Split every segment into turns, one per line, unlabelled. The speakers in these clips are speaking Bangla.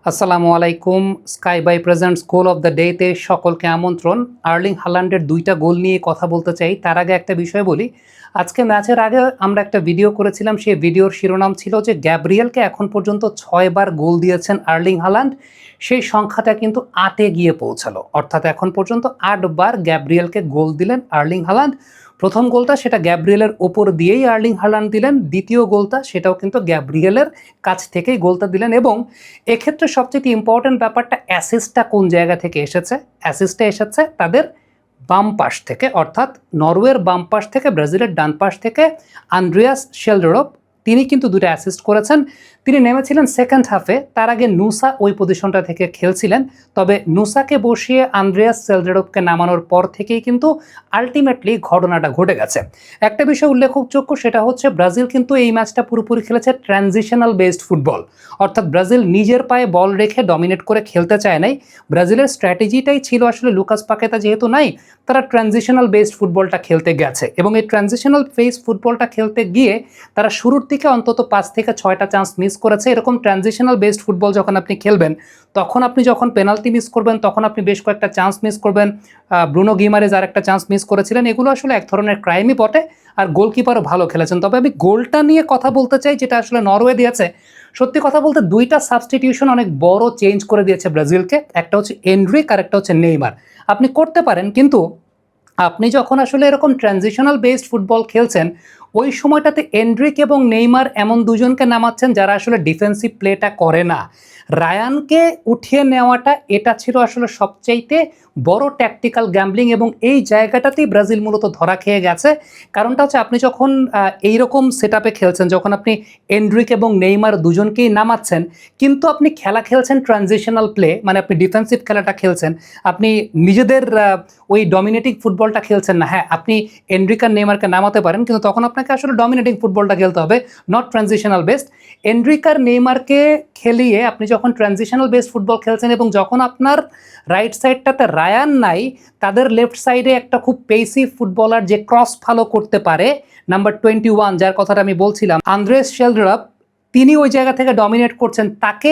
আসসালামু আলাইকুম। Sky by present school of the ডেতে সকলকে আমন্ত্রণ। আর্লিং হাল্যান্ডের ২টা গোল নিয়ে কথা বলতে চাই। তার আগে একটা বিষয় বলি। আজকে ম্যাচের আগে আমরা একটা ভিডিও করেছিলাম। সেই ভিডিওর শিরোনাম ছিল যে গ্যাব্রিয়েলকে এখন পর্যন্ত ৬ বার গোল দিয়েছেন আর্লিং হাল্যান্ড। সেই সংখ্যাটা কিন্তু ৮ এ গিয়ে পৌঁছালো। অর্থাৎ এখন পর্যন্ত ৮ বার গ্যাব্রিয়েলকে গোল দিলেন আর্লিং হাল্যান্ড। প্রথম গোলটা সেটা গ্যাব্রিয়েলের ওপর দিয়েই আর্লিং হাল্যান্ড দিলেন। দ্বিতীয় গোলটা সেটাও কিন্তু গ্যাব্রিয়েলের কাছ থেকেই গোলটা দিলেন এবং এক্ষেত্রে সবচেয়ে ইম্পর্টেন্ট ব্যাপারটা অ্যাসিস্টটা কোন জায়গা থেকে এসেছে। অ্যাসিস্টটা এসেছে তাদের বাম পাশ থেকে, অর্থাৎ নরওয়ের বাম পাশ থেকে, ব্রাজিলের ডান পাশ থেকে আন্দ্রিয়াস শেলডরপ তিনি কিন্তু দুটো অ্যাসিস্ট করেছেন। তিনি নেমেছিলেন সেকেন্ড হাফে, তার আগে নুসা ওই পজিশনটা থেকে খেলছিলেন। তবে নুসাকে বসিয়ে আন্দ্রিয়াস শেলডরপকে নামানোর পর থেকেই কিন্তু আলটিমেটলি ঘটনাটা ঘটে গেছে। একটা বিষয় উল্লেখযোগ্য, সেটা হচ্ছে ব্রাজিল কিন্তু এই ম্যাচটা পুরোপুরি খেলেছে ট্রানজিশনাল বেসড ফুটবল, অর্থাৎ ব্রাজিল নিজের পায়ে বল রেখে ডমিনেট করে খেলতে চায় নাই। ব্রাজিলের স্ট্র্যাটেজিটাই ছিল আসলে লুকাস পাকেতা যেহেতু নাই, তারা ট্রানজিশনাল বেসড ফুটবলটা খেলতে গেছে এবং এই ট্রানজিশনাল বেসড ফুটবলটা খেলতে গিয়ে তারা শুরুর দিকে অন্তত ৫ থেকে ৬টা চান্স মিস করেছে। এরকম ট্রানজিশনাল বেসড ফুটবল যখন আপনি খেলবেন, তখন আপনি যখন পেনাল্টি মিস করবেন, তখন আপনি বেশ কয়েকটা চান্স মিস করবেন। ব্রুনো গিমারেজ আর একটা চান্স মিস করেছিলেন। এগুলো আসলে এক ধরনের ক্রাইমই বটে, আর গোলকিপারও ভালো খেলেছেন। তবে আমি গোলটা নিয়ে কথা বলতে চাই, যেটা আসলে নরওয়ে দিয়েছে। সত্যি কথা বলতে দুইটা সাবস্টিটিউশন অনেক বড় চেঞ্জ করে দিয়েছে ব্রাজিলকে। একটা হচ্ছে এন্ড্রিক আর একটা হচ্ছে নেইমার। আপনি করতে পারেন, কিন্তু আপনি যখন আসলে এরকম ট্রানজিশনাল বেসড ফুটবল খেলছেন, ওই সময়টাতে এন্ড্রিক এবং নেইমার এমন দুজনকে নামাচ্ছেন যারা আসলে ডিফেন্সিভ প্লেটা করে না। রায়ানকে উঠিয়ে নেওয়াটা এটা ছিল আসলে সবচাইতে বড় ট্যাকটিক্যাল গ্যাম্বলিং এবং এই জায়গাটাতেই ব্রাজিল মূলত ধরা খেয়ে গেছে। কারণটা হচ্ছে আপনি যখন এইরকম সেটআপে খেলছেন, যখন আপনি এন্ড্রিক এবং নেইমার দুজনকেই নামাচ্ছেন, কিন্তু আপনি খেলা খেলছেন ট্রানজিশনাল প্লে, মানে আপনি ডিফেন্সিভ খেলাটা খেলছেন, আপনি নিজেদের ওই ডমিনেটিং ফুটবলটা খেলছেন না। হ্যাঁ, আপনি এন্ড্রিক আর নেইমারকে নামাতে পারেন, কিন্তু তখন আপনাকে আসলে ডমিনেটিং ফুটবলটা খেলতে হবে, নট ট্রানজিশনাল বেসড। এন্ড্রিক আর নেইমারকে খেলিয়ে আপনি যখন ট্রানজিশনাল বেসড ফুটবল খেলছেন এবং যখন আপনার রাইট সাইডটাতে রায়ান নাই, তাদের লেফট সাইডে একটা খুব পেসি ফুটবলার যে ক্রস ফলো করতে পারে, নাম্বার 21 যার কথাটা আমি বলছিলাম, আন্দ্রেস শেলডরপ, তিনি ওই জায়গা থেকে ডমিনেট করছেন। তাকে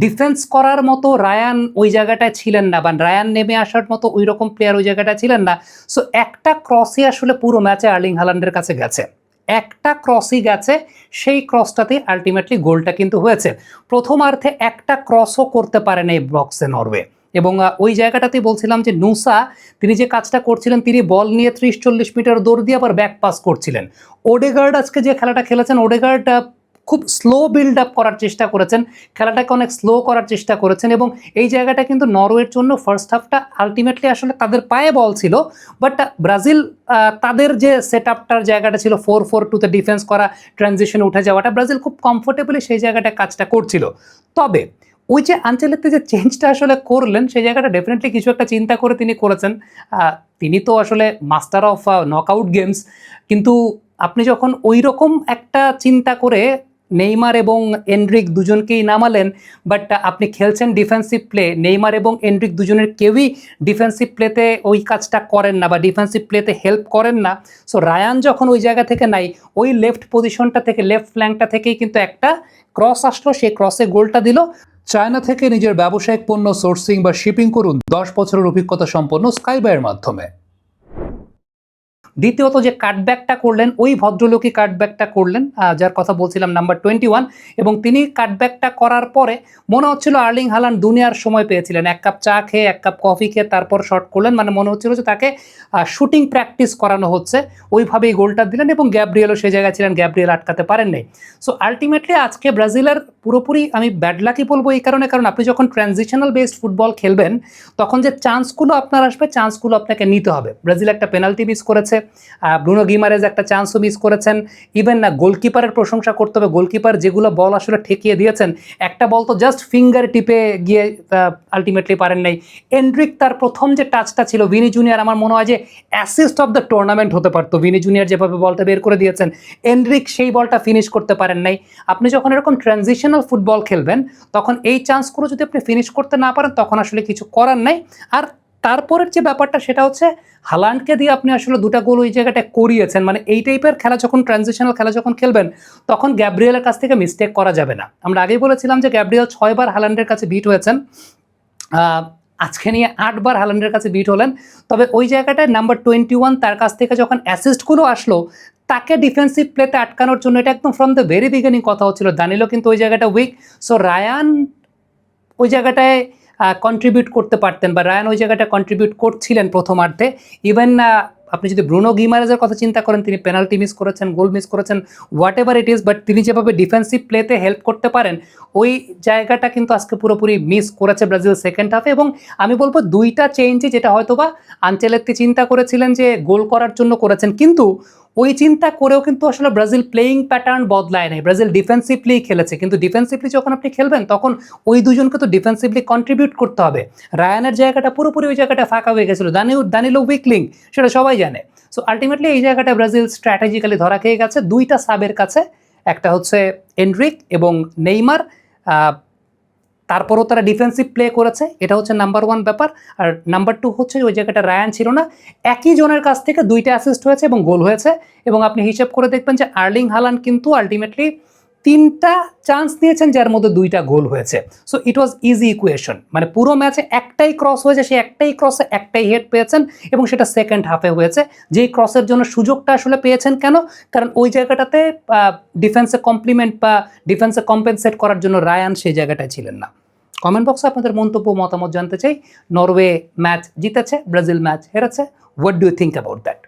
ডিফেন্স করার মতো রায়ান ওই জায়গাটায় ছিলেন না, বা রায়ান নেমে আসার মতো ওই রকম প্লেয়ার ওই জায়গাটায় ছিলেন না। সো একটা ক্রসই আসলে পুরো ম্যাচে আর্লিং হাল্যান্ডের কাছে গেছে, একটা ক্রসই গেছে, সেই ক্রসটাতে আলটিমেটলি গোলটা কিন্তু হয়েছে। প্রথমার্ধে একটা ক্রসও করতে পারেন এই বক্সে নরওয়ে। এবং ওই জায়গাটাতে বলছিলাম যে নুসা তিনি যে কাজটা করছিলেন, তিনি বল নিয়ে ৩০-৪০ মিটার দৌড় দিয়ে আবার ব্যাক পাস করছিলেন। ওডেগার্ড আজকে যে খেলাটা খেলেছেন, ওডেগার্ড খুব স্লো বিল্ড আপ করার চেষ্টা করেছেন, খেলাটাকে অনেক স্লো করার চেষ্টা করেছেন এবং এই জায়গাটা কিন্তু নরওয়ের জন্য ফার্স্ট হাফটা আলটিমেটলি আসলে তাদের পায়ে বল ছিল, বাট ব্রাজিল তাদের যে সেট আপটার জায়গাটা ছিল 4-4-2-তে ডিফেন্স করা, ট্রানজিশনে উঠে যাওয়াটা, ব্রাজিল খুব কমফোর্টেবলি সেই জায়গাটা কাজটা করছিল। তবে ওই যে আঞ্চলিকতে যে চেঞ্জটা আসলে করলেন, সেই জায়গাটা ডেফিনেটলি কিছু একটা চিন্তা করে তিনি করেছেন। তিনি তো আসলে মাস্টার অফ নকআউট গেমস, কিন্তু আপনি যখন ওই রকম একটা চিন্তা করে নেইমার এবং এন্ড্রিক দুজনকেই নামালেন, বাট আপনি খেলছেন ডিফেন্সিভ প্লে, নেইমার এবং এন্ড্রিক দুজনের কেউই ডিফেন্সিভ প্লেতে ওই কাজটা করেন না বা ডিফেন্সিভ প্লেতে হেল্প করেন না। সো রায়ান যখন ওই জায়গা থেকে নাই, ওই লেফট পজিশনটা থেকে, লেফট ফ্ল্যাঙ্কটা থেকেই কিন্তু একটা ক্রস আসলো, সেই ক্রসে গোলটা দিল। চায়না থেকে নিজের ব্যবসায়িক পণ্য সোর্সিং বা শিপিং করুন ১০ বছরের অভিজ্ঞতা সম্পন্ন স্কাইবাইয়ের মাধ্যমে। দ্বিতীয়ত যে কাটব্যাকটা করলেন, ওই ভদ্রলোকই কাটব্যাকটা করলেন যার কথা বলছিলাম, নাম্বার 21, এবং তিনি কাটব্যাকটা করার পরে মনে হচ্ছিল আর্লিং হাল্যান্ড দুনিয়ার সময় পেয়েছিলেন। এক কাপ চা খেয়ে, এক কাপ কফি খেয়ে তারপর শট করলেন, মানে মনে হচ্ছিল যে তাকে শুটিং প্র্যাকটিস করানো হচ্ছে। ওইভাবেই গোলটা দিলেন এবং গ্যাব্রিয়েলও সেই জায়গায় ছিলেন, গ্যাব্রিয়েল আটকাতে পারেন নাই। সো আলটিমেটলি আজকে ব্রাজিলের পুরোপুরি আমি ব্যাড লাকি বলবো এই কারণে, কারণ আপনি যখন ট্রানজিশনাল বেসড ফুটবল খেলবেন, তখন যে চান্সগুলো আপনার আসবে, চান্সগুলো আপনাকে নিতে হবে। ব্রাজিল একটা পেনাল্টি মিস করেছে, ব্রুনো গিমারেজ একটা চান্সও মিস করেছেন। ইভেন না গোলকিপারের প্রশংসা করতে হবে, গোলকিপার যেগুলো বল আসলে ঠেকিয়ে দিয়েছেন, একটা বল তো জাস্ট ফিঙ্গার টিপে গিয়ে আলটিমেটলি পারেন নাই। এন্ড্রিক তার প্রথম যে টাচটা ছিল, ভিনি জুনিয়র আমার মনে হয় যে অ্যাসিস্ট অফ দ্য টুর্নামেন্ট হতে পারতো। ভিনি জুনিয়র যেভাবে বলটা বের করে দিয়েছেন, এন্ড্রিক সেই বলটা ফিনিশ করতে পারেন নাই। আপনি যখন এরকম ট্রানজিশনাল ফুটবল খেলবেন, তখন এই চান্সগুলো যদি আপনি ফিনিশ করতে না পারেন, তখন আসলে কিছু করার নাই। আর তারপরের যে ব্যাপারটা সেটা হচ্ছে হালান্ডকে দিয়ে আপনি আসলে 2টা গোল ওই জায়গাটায় করিয়েছেন, মানে এই টাইপের খেলা যখন ট্রানজিশনাল খেলা যখন খেলবেন তখন গ্যাব্রিয়েলের কাছ থেকে মিস্টেক করা যাবে না। আমরা আগেই বলেছিলাম যে গ্যাব্রিয়েল 6 বার হালান্ডের কাছে বিট হয়েছেন, আজকে নিয়ে 8 বার হালান্ডের কাছে বিট হলেন। তবে ওই জায়গাটায় নাম্বার 21 তার কাছ থেকে যখন অ্যাসিস্টগুলো আসলো তাকে ডিফেন্সিভ প্লেতে আটকানোর জন্য, এটা একদম ফ্রম দ্য ভেরি বিগিনিং কথা হচ্ছিল, দানিলো কিন্তু ওই জায়গাটা উইক। সো রায়ান ওই জায়গাটায় কন্ট্রিবিউট করতে পারতেন, বা রায়ান ওই জায়গাটা কন্ট্রিবিউট করছিলেন প্রথমার্ধে। ইভেন আপনি যদি ব্রুনো গিমারেজের কথা চিন্তা করেন, তিনি পেনাল্টি মিস করেছেন, গোল মিস করেছেন, what ever it is, but তিনি যেভাবে ডিফেন্সিভ প্লেতে হেল্প করতে পারেন ওই জায়গাটা কিন্তু আজকে পুরোপুরি মিস করেছে ব্রাজিল সেকেন্ড হাফে। এবং আমি বলবো 2টা চেঞ্জই, যেটা হয়তো বা আনচেলত্তি চিন্তা করেছিলেন যে গোল করার জন্য করেছেন, কিন্তু ওই চিন্তা করেও কিন্তু আসলে ব্রাজিল প্লেয়িং প্যাটার্ন বদলায় নাই, ব্রাজিল ডিফেন্সিভলি খেলেছে। কিন্তু ডিফেন্সিভলি যখন আপনি খেলবেন তখন ওই দুজনকে তো ডিফেন্সিভলি কন্ট্রিবিউট করতে হবে। রায়ানের জায়গাটা পুরোপুরি ওই জায়গাটা ফাঁকা হয়ে গেছিলো, দানিলো উইকলিং, সেটা সবাই জানে। সো আলটিমেটলি এই জায়গাটা ব্রাজিল স্ট্র্যাটেজিক্যালি ধরা খেয়ে গেছে 2টা সাবের কাছে, একটা হচ্ছে এনরিক এবং নেইমার। তারপরও তারা ডিফেন্সিভ প্লে করেছে, এটা হচ্ছে নাম্বার 1 ব্যাপার। আর নাম্বার 2 হচ্ছে ওই জায়গাটা রায়ান ছিল না, একই জনের কাছ থেকে 2টা অ্যাসিস্ট হয়েছে এবং গোল হয়েছে। এবং আপনি হিসাব করে দেখবেন যে আর্লিং হালান্ড কিন্তু আলটিমেটলি 3টা চান্স নিয়েছেন, যার মধ্যে 2টা গোল হয়েছে। So it was easy equation, মানে পুরো ম্যাচে একটাই ক্রস হয়েছে, সেই একটাই ক্রসে একটাই হেড পেয়েছেন, এবং সেটা সেকেন্ড হাফে হয়েছে। যেই ক্রসের জন্য সুযোগটা আসলে পেয়েছেন কেন, কারণ ওই জায়গাটাতে ডিফেন্সে কমপ্লিমেন্ট বা ডিফেন্সে কম্পেনসেট করার জন্য রায়ান সেই জায়গাটায় ছিলেন না। কমেন্ট বক্সে আপনাদের মন্তব্য মতামত জানতে চাই। নরওয়ে ম্যাচ জিতেছে, ব্রাজিল ম্যাচ হেরেছে। What do you think about that?